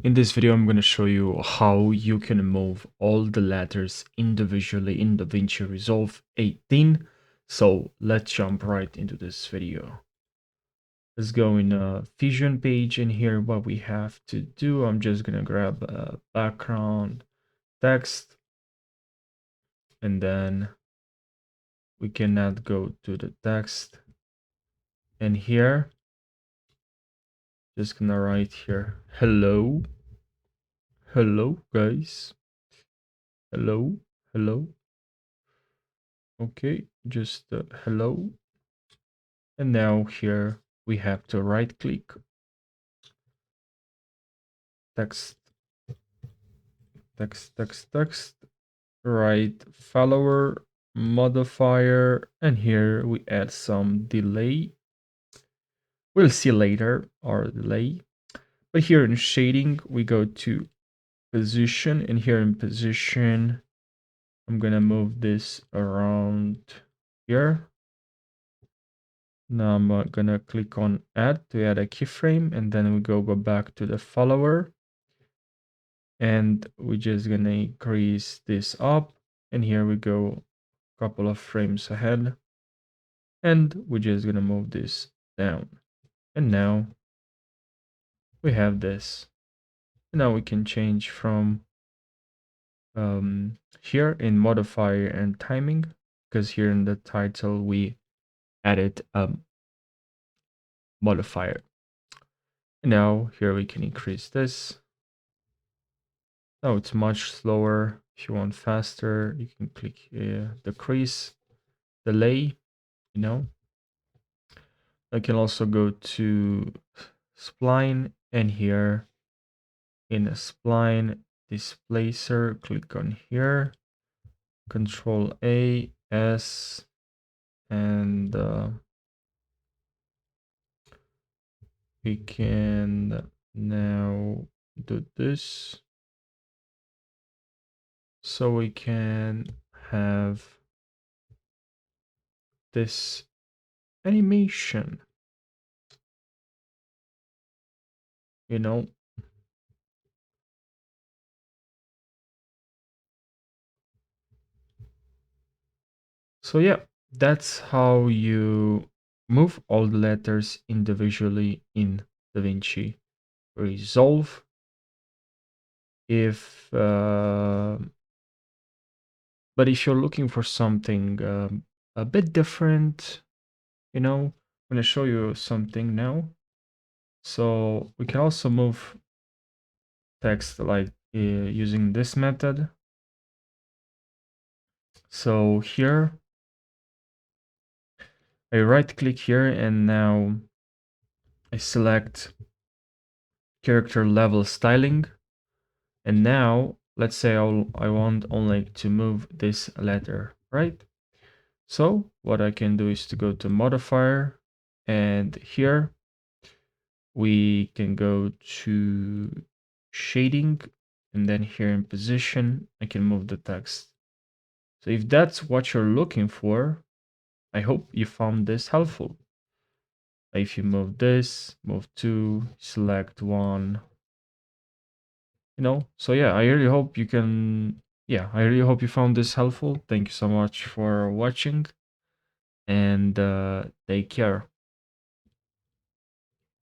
In this video, I'm going to show you how you can move all the letters individually in DaVinci Resolve 18. So let's jump right into this video. Let's go in a Fusion page, and here what we have to do, I'm just going to grab a background text, and then we can now go to the text, and here, just going to write here, hello guys, hello. Okay, just hello. And now here we have to right click, text, right follower, modifier, and here we add some delay. We'll see later our delay. But here in shading, we go to position, and here in position, I'm gonna move this around here. Now I'm gonna click on add to add a keyframe, and then we go back to the follower, and we're just gonna increase this up, and here we go a couple of frames ahead, and we're just gonna move this down, and now we have this. Now we can change from here in modifier and timing, because here in the title we added modifier. Now here we can increase this. Now it's much slower. If you want faster, you can click decrease, delay, you know. I can also go to spline, and here in a spline displacer, click on here, Control A, S, and we can now do this. So we can have this animation, you know. So yeah, that's how you move all the letters individually in DaVinci Resolve. If but if you're looking for something a bit different, you know, I'm going to show you something now. So we can also move text like using this method. So here I right click here, and now I select character level styling, and now let's say I want only to move this letter, right? So what I can do is to go to modifier, and here we can go to shading, and then here in position I can move the text. So if that's what you're looking for, I hope you found this helpful. If you move this, move two, select one, you know. So yeah, I really hope you can, yeah, I really hope you found this helpful. Thank you so much for watching, and take care.